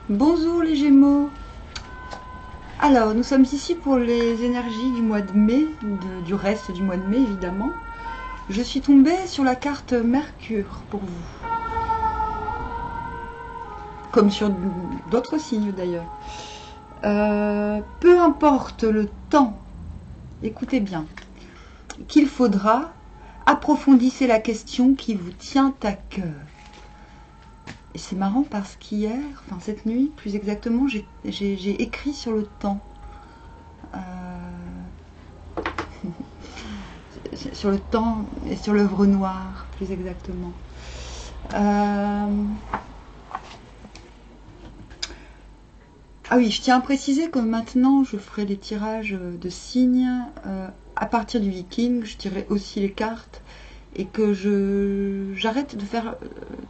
Bonjour les Gémeaux. Alors, nous sommes ici pour les énergies du mois de mai, du reste du mois de mai évidemment. Je suis tombée sur la carte Mercure pour vous. Comme sur d'autres signes d'ailleurs. Peu importe le temps, écoutez bien, qu'il faudra, approfondissez la question qui vous tient à cœur. Et c'est marrant parce qu'hier, enfin cette nuit plus exactement, j'ai écrit sur le temps. Sur le temps et sur l'œuvre noire, plus exactement. Ah oui, je tiens à préciser que maintenant je ferai les tirages de signes à partir du Viking. Je tirerai aussi les cartes et que j'arrête de faire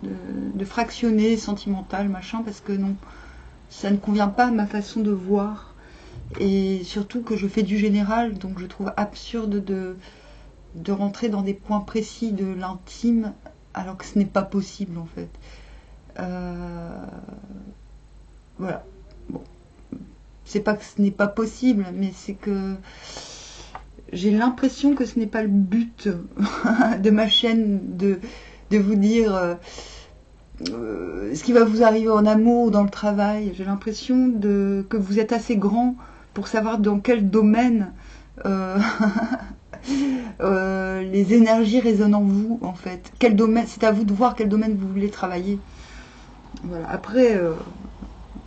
de fractionner sentimental machin parce que non, ça ne convient pas à ma façon de voir et surtout que je fais du général, donc je trouve absurde de rentrer dans des points précis de l'intime alors que ce n'est pas possible en fait. Voilà. Bon. C'est pas que ce n'est pas possible, mais c'est que j'ai l'impression que ce n'est pas le but de ma chaîne de vous dire ce qui va vous arriver en amour ou dans le travail. J'ai l'impression que vous êtes assez grand pour savoir dans quel domaine les énergies résonnent en vous en fait. Quel domaine, c'est à vous de voir quel domaine vous voulez travailler. Voilà. Après,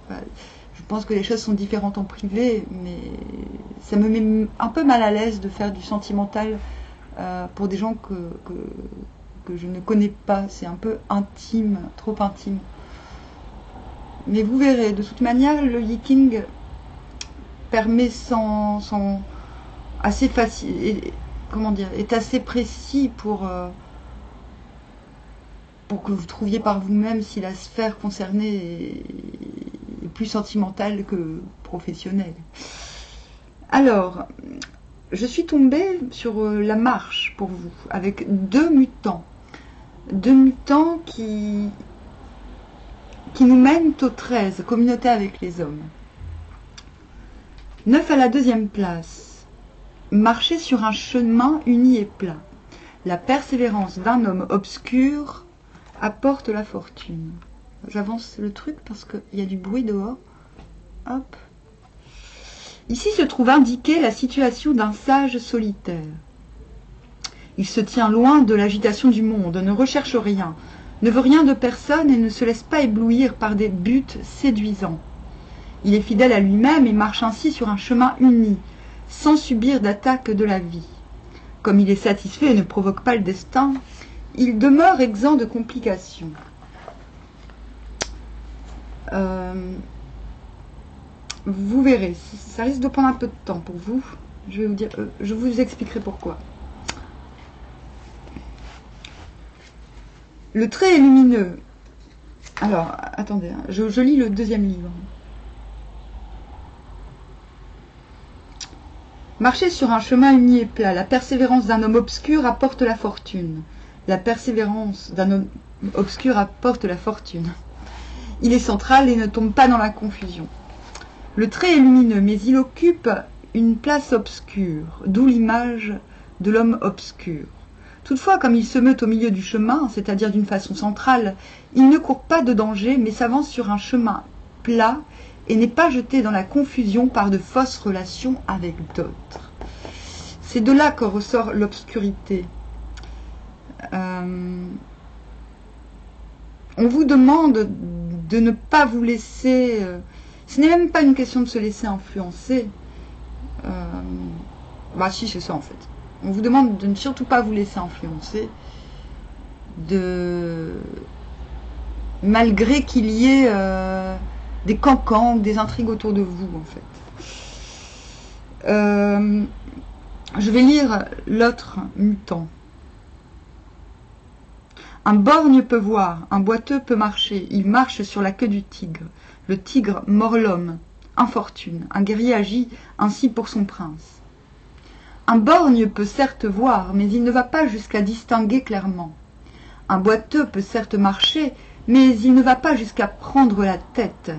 je pense que les choses sont différentes en privé, mais ça me met un peu mal à l'aise de faire du sentimental pour des gens que je ne connais pas. C'est un peu intime, trop intime. Mais vous verrez, de toute manière, le Yiking permet assez facile, comment dire, est assez précis pour que vous trouviez par vous-même si la sphère concernée est plus sentimentale que professionnelle. Alors, je suis tombée sur la marche pour vous, avec deux mutants. Deux mutants qui nous mènent au 13, communauté avec les hommes. 9 à la 2e place. Marcher sur un chemin uni et plat. La persévérance d'un homme obscur apporte la fortune. J'avance le truc parce qu'il y a du bruit dehors. Hop. Ici se trouve indiquée la situation d'un sage solitaire. Il se tient loin de l'agitation du monde, ne recherche rien, ne veut rien de personne et ne se laisse pas éblouir par des buts séduisants. Il est fidèle à lui-même et marche ainsi sur un chemin uni, sans subir d'attaque de la vie. Comme il est satisfait et ne provoque pas le destin, il demeure exempt de complications. Vous verrez, ça risque de prendre un peu de temps pour vous. Je vous expliquerai pourquoi. Le trait est lumineux. Alors, attendez, je lis le deuxième livre. Marcher sur un chemin uni et plat, la persévérance d'un homme obscur apporte la fortune. La persévérance d'un homme obscur apporte la fortune. Il est central et ne tombe pas dans la confusion. Le trait est lumineux, mais il occupe une place obscure, d'où l'image de l'homme obscur. Toutefois, comme il se meut au milieu du chemin, c'est-à-dire d'une façon centrale, il ne court pas de danger, mais s'avance sur un chemin plat et n'est pas jeté dans la confusion par de fausses relations avec d'autres. C'est de là que ressort l'obscurité. On vous demande de ne pas vous laisser... ce n'est même pas une question de se laisser influencer. Bah si, c'est ça en fait. On vous demande de ne surtout pas vous laisser influencer. Malgré qu'il y ait des cancans ou des intrigues autour de vous en fait. Je vais lire l'autre mutant. Un borgne peut voir, un boiteux peut marcher, il marche sur la queue du tigre. Le tigre mord l'homme, infortune, un guerrier agit ainsi pour son prince. Un borgne peut certes voir, mais il ne va pas jusqu'à distinguer clairement. Un boiteux peut certes marcher, mais il ne va pas jusqu'à prendre la tête.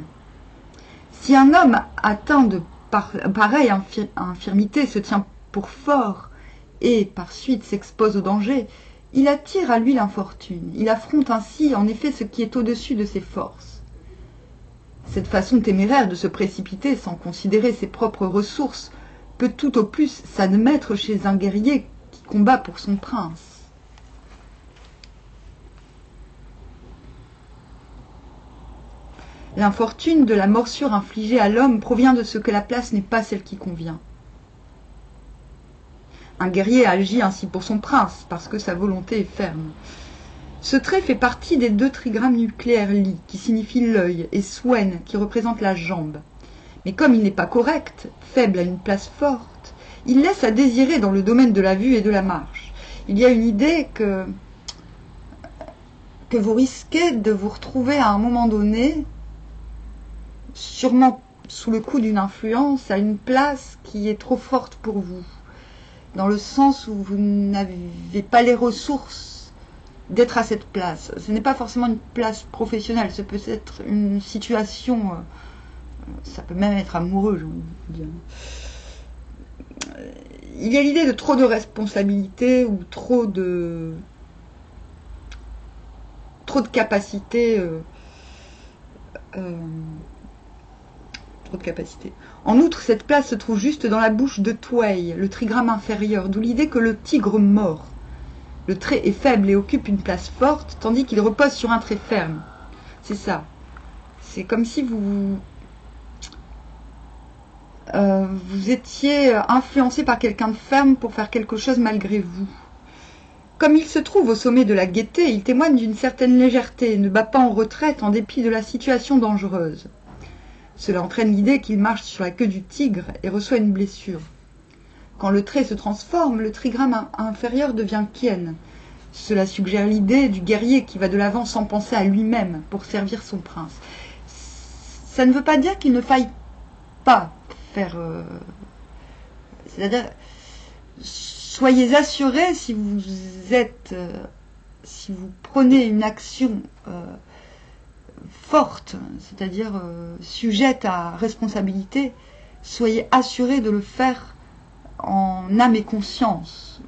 Si un homme atteint de pareille infirmité se tient pour fort et, par suite, s'expose au danger, il attire à lui l'infortune. Il affronte ainsi, en effet, ce qui est au-dessus de ses forces. Cette façon téméraire de se précipiter sans considérer ses propres ressources peut tout au plus s'admettre chez un guerrier qui combat pour son prince. L'infortune de la morsure infligée à l'homme provient de ce que la place n'est pas celle qui convient. Un guerrier agit ainsi pour son prince, parce que sa volonté est ferme. Ce trait fait partie des 2 trigrammes nucléaires Li, qui signifient l'œil, et Swen, qui représente la jambe. Mais comme il n'est pas correct, faible à une place forte, il laisse à désirer dans le domaine de la vue et de la marche. Il y a une idée que vous risquez de vous retrouver à un moment donné, sûrement sous le coup d'une influence, à une place qui est trop forte pour vous, dans le sens où vous n'avez pas les ressources d'être à cette place. Ce n'est pas forcément une place professionnelle, ce peut être une situation, ça peut même être amoureux, j'ai envie de dire. Il y a l'idée de trop de responsabilités ou trop de capacités. En outre, cette place se trouve juste dans la bouche de Tway, le trigramme inférieur, d'où l'idée que le tigre mord. Le trait est faible et occupe une place forte, tandis qu'il repose sur un trait ferme. C'est ça. C'est comme si vous étiez influencé par quelqu'un de ferme pour faire quelque chose malgré vous. Comme il se trouve au sommet de la gaieté, il témoigne d'une certaine légèreté, ne bat pas en retraite en dépit de la situation dangereuse. Cela entraîne l'idée qu'il marche sur la queue du tigre et reçoit une blessure. Quand le trait se transforme, le trigramme inférieur devient Kien. Cela suggère l'idée du guerrier qui va de l'avant sans penser à lui-même pour servir son prince. Ça ne veut pas dire qu'il ne faille pas faire... C'est-à-dire, soyez assurés si vous prenez une action forte, c'est-à-dire sujette à responsabilité, soyez assurés de le faire en âme et conscience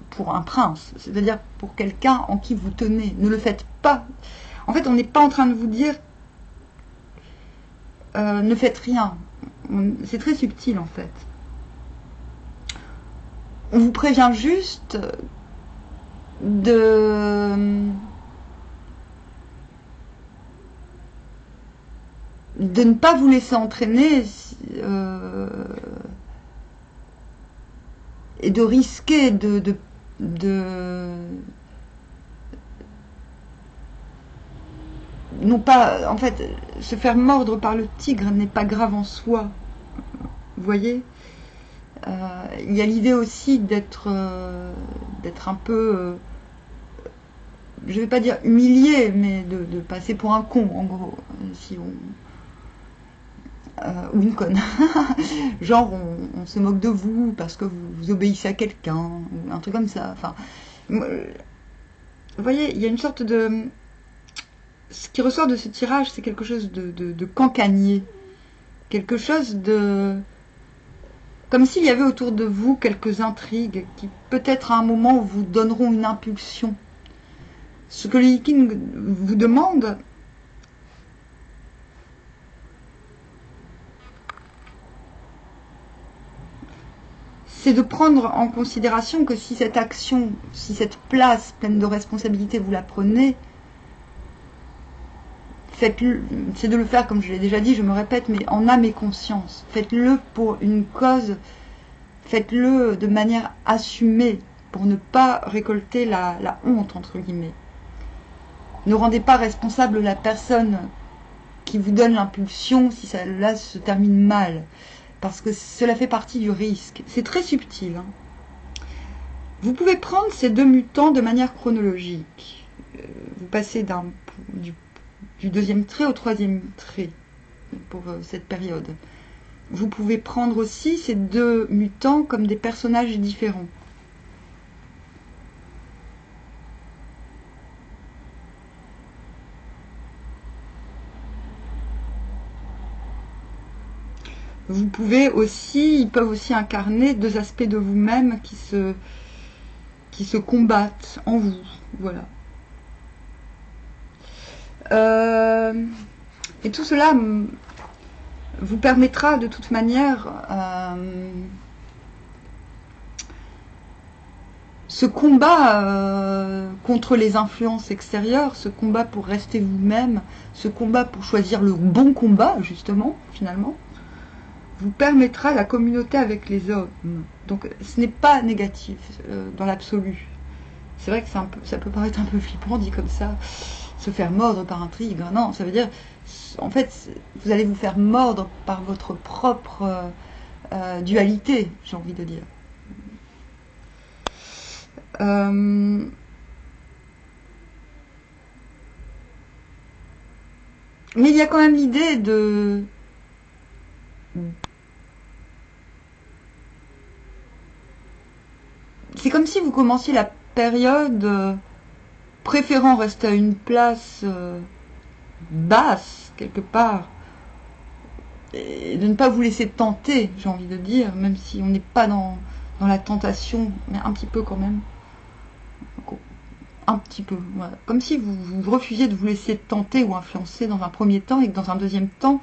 pour un prince, c'est-à-dire pour quelqu'un en qui vous tenez. Ne le faites pas. En fait, on n'est pas en train de vous dire ne faites rien. C'est très subtil en fait. On vous prévient juste de ne pas vous laisser entraîner et de risquer de non pas, en fait, se faire mordre par le tigre n'est pas grave en soi, vous voyez. Il y a l'idée aussi d'être un peu, je ne vais pas dire humilié, mais de passer pour un con, en gros, si on... ou une conne. Genre, on se moque de vous parce que vous obéissez à quelqu'un, ou un truc comme ça. Enfin, vous voyez, il y a une sorte de... Ce qui ressort de ce tirage, c'est quelque chose de cancanier. Quelque chose de... Comme s'il y avait autour de vous quelques intrigues qui, peut-être à un moment, vous donneront une impulsion. Ce que le Yiking vous demande... c'est de prendre en considération que si cette action, si cette place pleine de responsabilités, vous la prenez, faites-le, c'est de le faire, comme je l'ai déjà dit, je me répète, mais en âme et conscience. Faites-le pour une cause, faites-le de manière assumée, pour ne pas récolter la honte, entre guillemets. Ne rendez pas responsable la personne qui vous donne l'impulsion si cela se termine mal. Parce que cela fait partie du risque. C'est très subtil. Hein. Vous pouvez prendre ces 2 mutants de manière chronologique. Vous passez du 2e trait au 3e trait pour cette période. Vous pouvez prendre aussi ces 2 mutants comme des personnages différents. vous pouvez aussi, ils peuvent aussi incarner deux aspects de vous-même qui se combattent en vous. Voilà. Et tout cela vous permettra de toute manière ce combat contre les influences extérieures, ce combat pour rester vous-même, ce combat pour choisir le bon combat, justement, finalement, vous permettra la communauté avec les hommes. Donc ce n'est pas négatif dans l'absolu. C'est vrai que ça peut paraître un peu flippant dit comme ça, se faire mordre par un tigre. Non, ça veut dire, en fait, vous allez vous faire mordre par votre propre dualité, j'ai envie de dire. Mais il y a quand même l'idée de... C'est comme si vous commenciez la période préférant rester à une place basse, quelque part, et de ne pas vous laisser tenter, j'ai envie de dire, même si on n'est pas dans la tentation, mais un petit peu quand même. Un petit peu, voilà. Comme si vous refusiez de vous laisser tenter ou influencer dans un premier temps, et que dans un deuxième temps,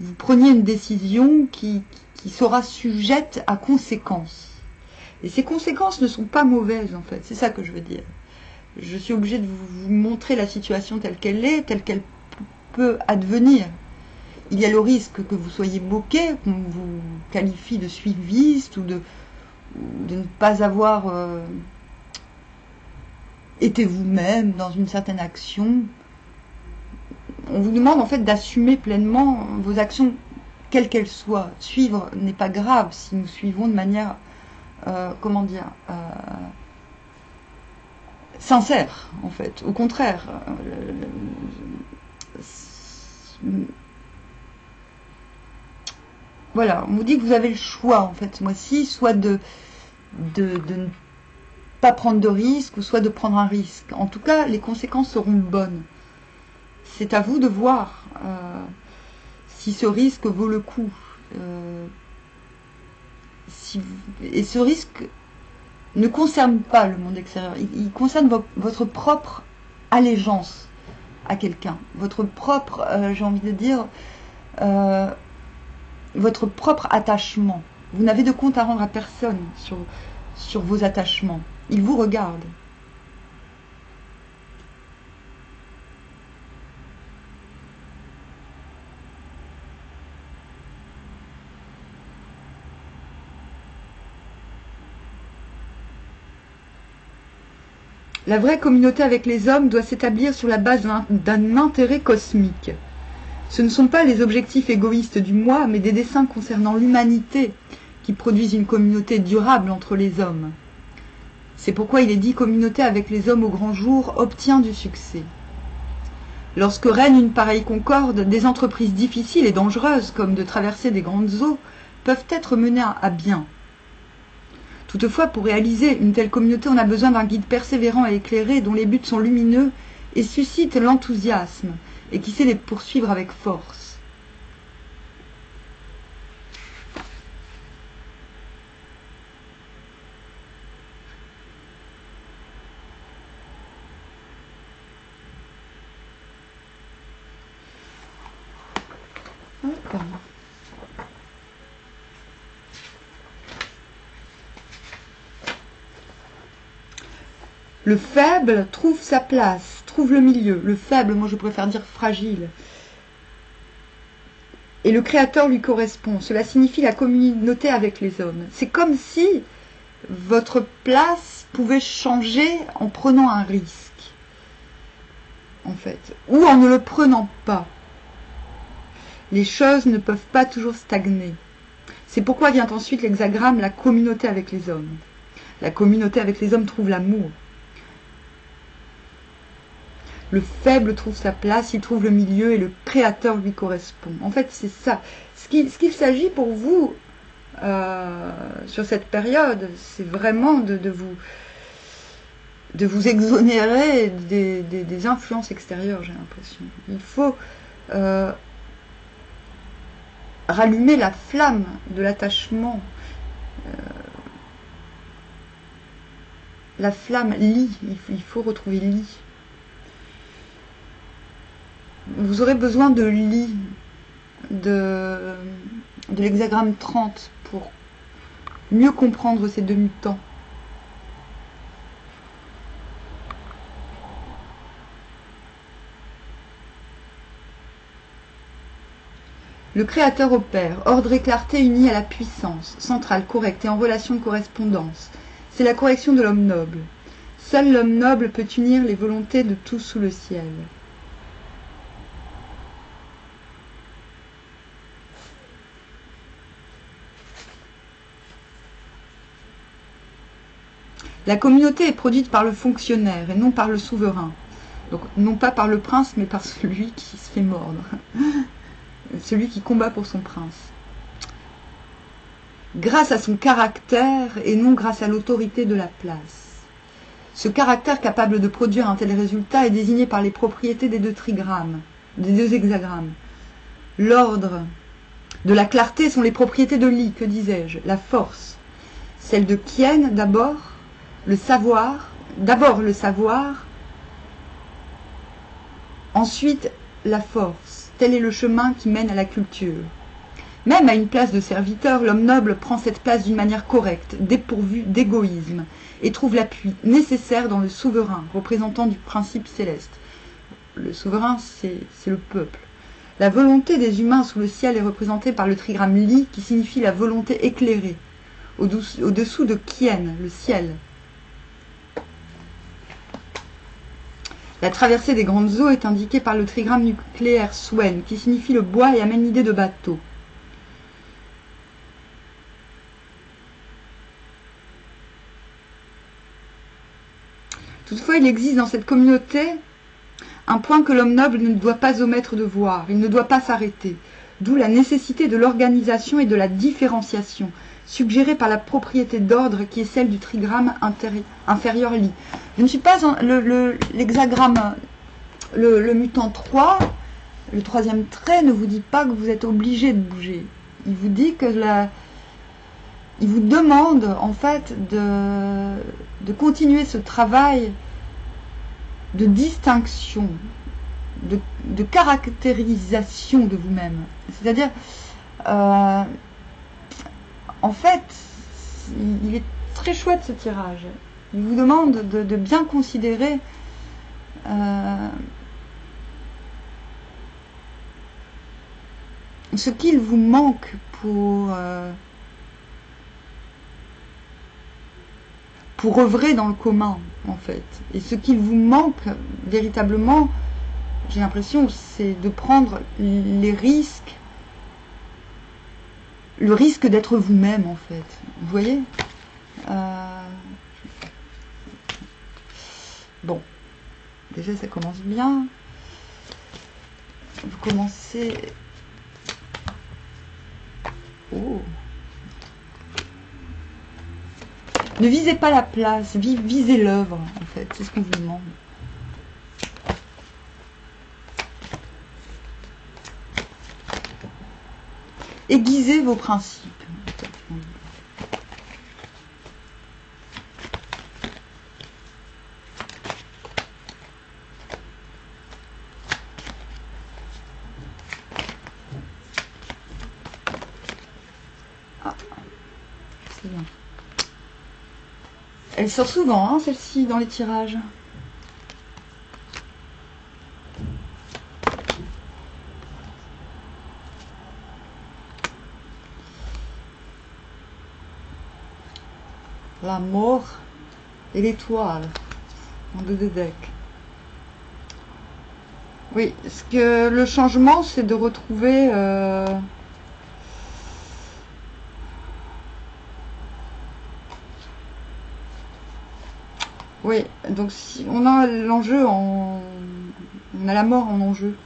vous preniez une décision qui sera sujette à conséquences. Et ces conséquences ne sont pas mauvaises, en fait, c'est ça que je veux dire. Je suis obligée de vous montrer la situation telle qu'elle peut advenir. Il y a le risque que vous soyez moqué, qu'on vous qualifie de suiviste ou de ne pas avoir été vous-même dans une certaine action. On vous demande en fait d'assumer pleinement vos actions, quelles qu'elles soient. Suivre n'est pas grave si nous suivons de manière, comment dire, sincère, en fait. Au contraire, voilà, on vous dit que vous avez le choix, en fait, ce mois-ci, soit de ne pas prendre de risque, ou soit de prendre un risque. En tout cas, les conséquences seront bonnes. C'est à vous de voir si ce risque vaut le coup. Et ce risque ne concerne pas le monde extérieur. Il concerne votre propre allégeance à quelqu'un. Votre propre, j'ai envie de dire, votre propre attachement. Vous n'avez de compte à rendre à personne sur vos attachements. Il vous regarde. La vraie communauté avec les hommes doit s'établir sur la base d'un intérêt cosmique. Ce ne sont pas les objectifs égoïstes du moi, mais des desseins concernant l'humanité qui produisent une communauté durable entre les hommes. C'est pourquoi il est dit communauté avec les hommes au grand jour obtient du succès. Lorsque règne une pareille concorde, des entreprises difficiles et dangereuses, comme de traverser des grandes eaux, peuvent être menées à bien. Toutefois, pour réaliser une telle communauté, on a besoin d'un guide persévérant et éclairé dont les buts sont lumineux et suscitent l'enthousiasme et qui sait les poursuivre avec force. D'accord. Le faible trouve sa place, trouve le milieu. Le faible, moi je préfère dire fragile. Et le Créateur lui correspond. Cela signifie la communauté avec les hommes. C'est comme si votre place pouvait changer en prenant un risque, en fait, ou en ne le prenant pas. Les choses ne peuvent pas toujours stagner. C'est pourquoi vient ensuite l'hexagramme, la communauté avec les hommes. La communauté avec les hommes trouve l'amour. Le faible trouve sa place, il trouve le milieu et le Créateur lui correspond. En fait, c'est ça. Ce qu'il s'agit pour vous sur cette période, c'est vraiment de vous exonérer des influences extérieures, j'ai l'impression. Il faut rallumer la flamme de l'attachement. La flamme lit, il faut retrouver lit. Vous aurez besoin de lit, de l'hexagramme 30 pour mieux comprendre ces demi-temps. Le Créateur opère, ordre et clarté unis à la puissance, centrale, correcte et en relation de correspondance. C'est la correction de l'homme noble. Seul l'homme noble peut unir les volontés de tout sous le ciel. La communauté est produite par le fonctionnaire et non par le souverain. Donc non pas par le prince, mais par celui qui se fait mordre. Celui qui combat pour son prince. Grâce à son caractère et non grâce à l'autorité de la place. Ce caractère capable de produire un tel résultat est désigné par les propriétés des deux trigrammes, des deux hexagrammes. L'ordre de la clarté sont les propriétés de Li, que disais-je, la force. Celle de Kien d'abord, le savoir, ensuite la force. Tel est le chemin qui mène à la culture. Même à une place de serviteur, l'homme noble prend cette place d'une manière correcte, dépourvue d'égoïsme, et trouve l'appui nécessaire dans le souverain, représentant du principe céleste. Le souverain, c'est le peuple. La volonté des humains sous le ciel est représentée par le trigramme Li, qui signifie la volonté éclairée, au-dessous de Kien, le ciel. La traversée des grandes eaux est indiquée par le trigramme nucléaire Swen, qui signifie le bois et amène l'idée de bateau. Toutefois, il existe dans cette communauté un point que l'homme noble ne doit pas omettre de voir, il ne doit pas s'arrêter, d'où la nécessité de l'organisation et de la différenciation, suggérée par la propriété d'ordre qui est celle du trigramme inférieur Li. Je ne suis pas l'hexagramme, le mutant 3, le troisième trait ne vous dit pas que vous êtes obligé de bouger. Il vous dit que il vous demande en fait de continuer ce travail de distinction, de caractérisation de vous-même. C'est-à-dire, en fait, il est très chouette ce tirage. Il vous demande de bien considérer ce qu'il vous manque pour œuvrer dans le commun, en fait. Et ce qu'il vous manque véritablement, j'ai l'impression, c'est de prendre les risques, le risque d'être vous-même, en fait. Vous voyez Bon, déjà ça commence bien. Vous commencez... Oh. Ne visez pas la place, visez l'œuvre, en fait. C'est ce qu'on vous demande. Aiguisez vos principes. Ah, c'est bien. Elle sort souvent, hein, celle-ci, dans les tirages. La mort et l'étoile en 2 decks. Oui, ce que le changement, c'est de retrouver oui, donc si on a l'enjeu on a la mort en enjeu.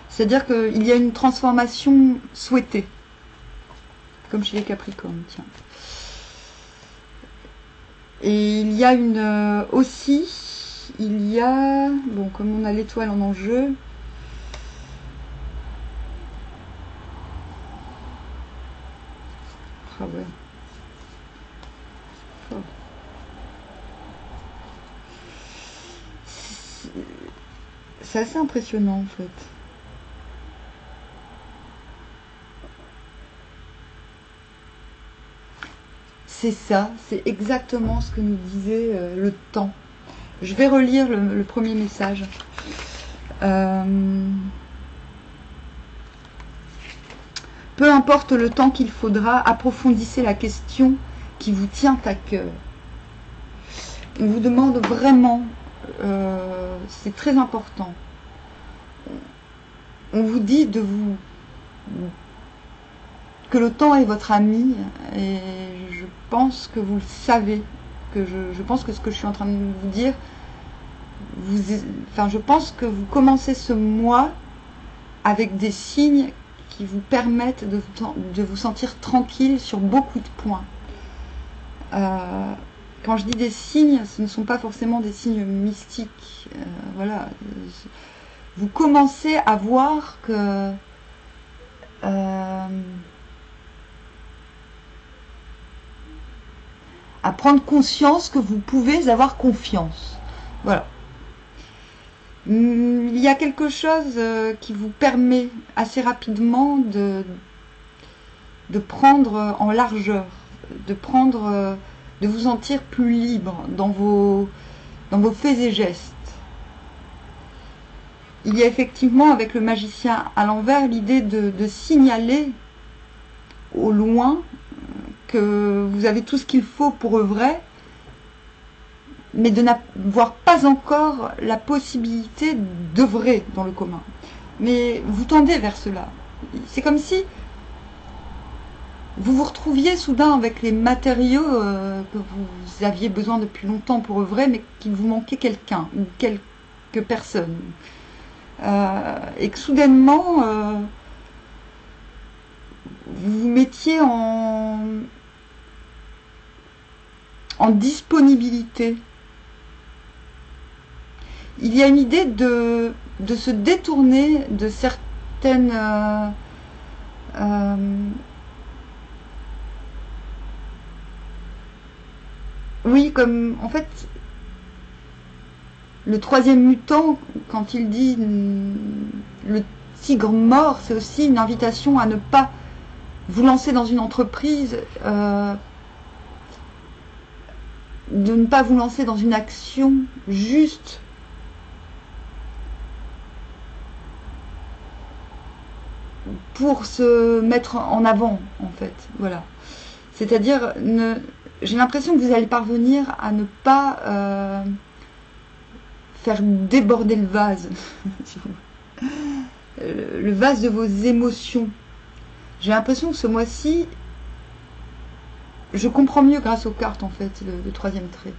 C'est-à-dire qu'il y a une transformation souhaitée. Comme chez les Capricornes, tiens. Et il y a une aussi, il y a, bon, comme on a l'étoile en enjeu, Ah ouais. Fort. C'est assez impressionnant en fait. C'est ça, c'est exactement ce que nous disait le temps. Je vais relire le premier message. Peu importe le temps qu'il faudra, approfondissez la question qui vous tient à cœur. On vous demande vraiment, c'est très important, on vous dit que le temps est votre ami, et je pense que vous le savez, que je pense que ce que je suis en train de vous dire, je pense que vous commencez ce mois avec des signes qui vous permettent de vous sentir tranquille sur beaucoup de points. Quand je dis des signes, ce ne sont pas forcément des signes mystiques. Voilà. Vous commencez à voir que à prendre conscience que vous pouvez avoir confiance. Voilà. Il y a quelque chose qui vous permet assez rapidement de prendre en largeur, de vous sentir plus libre dans vos faits et gestes. Il y a effectivement avec le magicien à l'envers l'idée de signaler au loin que vous avez tout ce qu'il faut pour œuvrer, mais de n'avoir pas encore la possibilité d'œuvrer dans le commun. Mais vous tendez vers cela. C'est comme si vous vous retrouviez soudain avec les matériaux que vous aviez besoin depuis longtemps pour œuvrer, mais qu'il vous manquait quelqu'un ou quelques personnes. Et que soudainement, vous vous mettiez en disponibilité. Il y a une idée de se détourner de certaines oui, comme en fait le troisième mutant, quand il dit le tigre mort, c'est aussi une invitation à ne pas vous lancer dans une entreprise, de ne pas vous lancer dans une action juste pour se mettre en avant, en fait. Voilà. C'est-à-dire, j'ai l'impression que vous allez parvenir à ne pas faire déborder le vase. Le vase de vos émotions. J'ai l'impression que ce mois-ci, je comprends mieux grâce aux cartes, en fait, le troisième trait.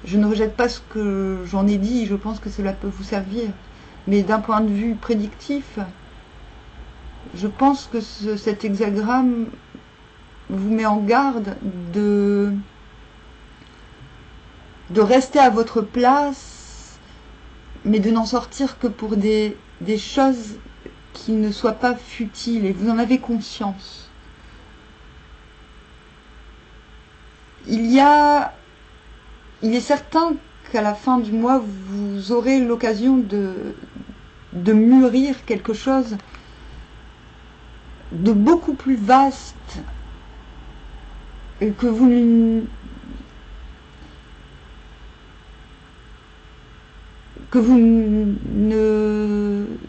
Je ne rejette pas ce que j'en ai dit, je pense que cela peut vous servir. Mais d'un point de vue prédictif, je pense que cet hexagramme vous met en garde de rester à votre place, mais de n'en sortir que pour des choses qui ne soient pas futiles, et vous en avez conscience. Il est certain qu'à la fin du mois, vous aurez l'occasion de mûrir quelque chose de beaucoup plus vaste et que vous ne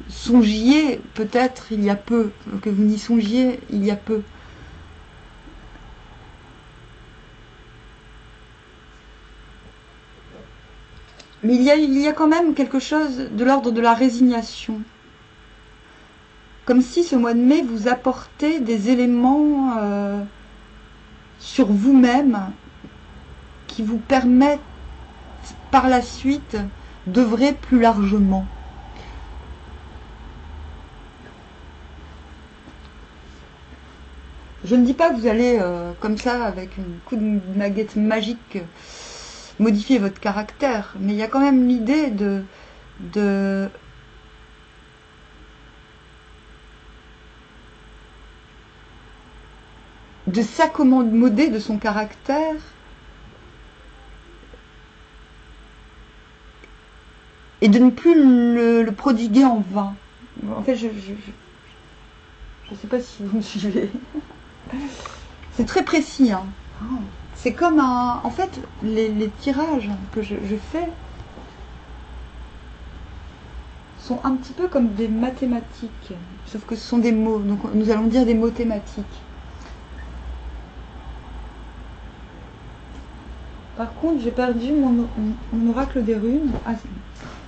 songiez peut-être il y a peu, que vous n'y songiez il y a peu. Mais il y a quand même quelque chose de l'ordre de la résignation. Comme si ce mois de mai vous apportait des éléments sur vous-même qui vous permettent par la suite d'œuvrer plus largement. Je ne dis pas que vous allez, comme ça, avec un coup de baguette magique, modifier votre caractère, mais il y a quand même l'idée de de s'accommoder de son caractère et de ne plus le prodiguer en vain. En fait, je sais pas si vous me suivez. C'est très précis, hein. C'est comme un... En fait, les tirages que je fais sont un petit peu comme des mathématiques, sauf que ce sont des mots, donc nous allons dire des mots thématiques. Par contre, j'ai perdu mon oracle des runes. Ah,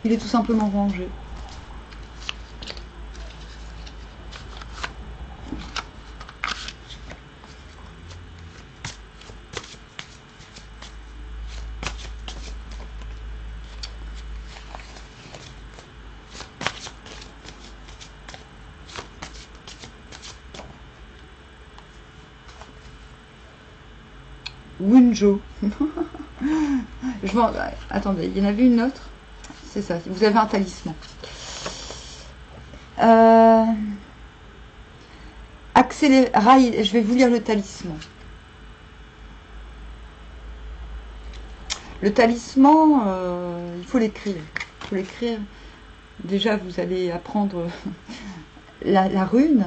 il est tout simplement rangé. Wunjo. Attendez, il y en avait une autre. C'est ça, vous avez un talisman. Accélérer, je vais vous lire le talisman. Le talisman, il faut l'écrire. Il faut l'écrire. Déjà, vous allez apprendre la rune.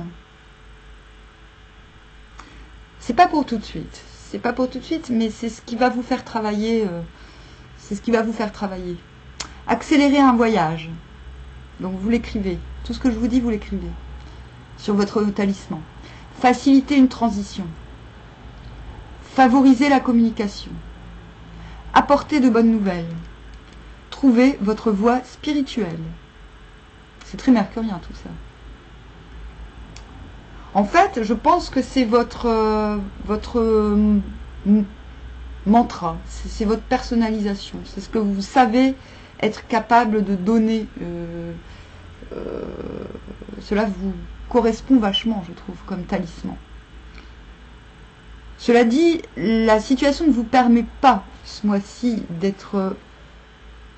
C'est pas pour tout de suite. C'est pas pour tout de suite, mais c'est ce qui va vous faire travailler. C'est ce qui va vous faire travailler. Accélérer un voyage. Donc vous l'écrivez. Tout ce que je vous dis, vous l'écrivez. Sur votre talisman. Faciliter une transition. Favoriser la communication. Apporter de bonnes nouvelles. Trouver votre voie spirituelle. C'est très mercurien tout ça. En fait, je pense que c'est votre mantra, c'est votre personnalisation, c'est ce que vous savez être capable de donner. Cela vous correspond vachement, je trouve, comme talisman. Cela dit, la situation ne vous permet pas, ce mois-ci, d'être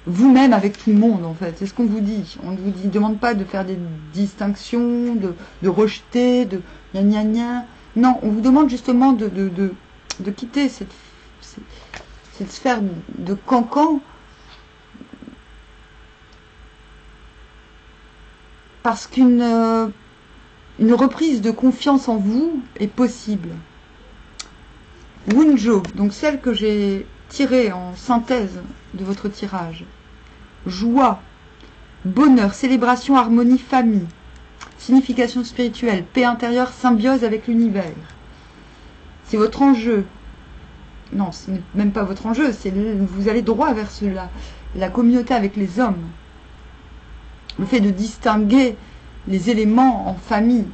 vous-même avec tout le monde, en fait. C'est ce qu'on vous dit. On ne vous demande pas de faire des distinctions, de rejeter, de gna gna gna. Non, on vous demande justement de quitter cette sphère de cancan, parce qu'une reprise de confiance en vous est possible. Wunjo, donc celle que j'ai tirée en synthèse de votre tirage. Joie, bonheur, célébration, harmonie, famille, signification spirituelle, paix intérieure, symbiose avec l'univers. C'est votre enjeu. Non, ce n'est même pas votre enjeu, vous allez droit vers cela. La communauté avec les hommes. Le fait de distinguer les éléments en famille,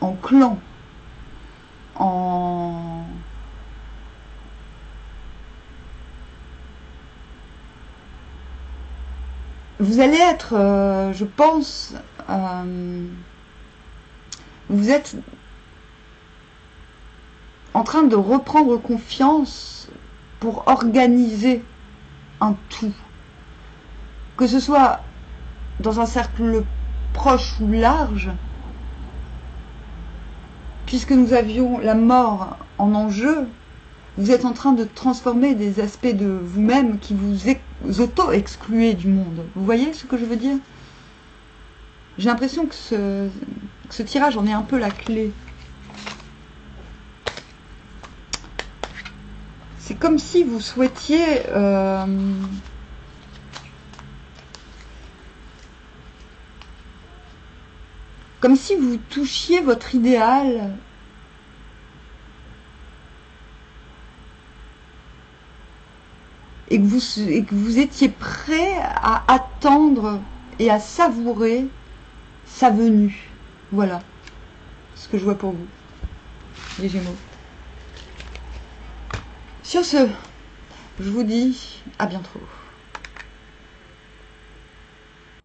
en clan, vous allez être, je pense, vous êtes en train de reprendre confiance pour organiser un tout. Que ce soit dans un cercle proche ou large, puisque nous avions la mort en enjeu, vous êtes en train de transformer des aspects de vous-même qui vous auto-excluez du monde. Vous voyez ce que je veux dire? J'ai l'impression que ce tirage en est un peu la clé. C'est comme si vous souhaitiez... comme si vous touchiez votre idéal et que vous étiez prêt à attendre et à savourer sa venue. Voilà ce que je vois pour vous, les Gémeaux. Sur ce, je vous dis à bientôt.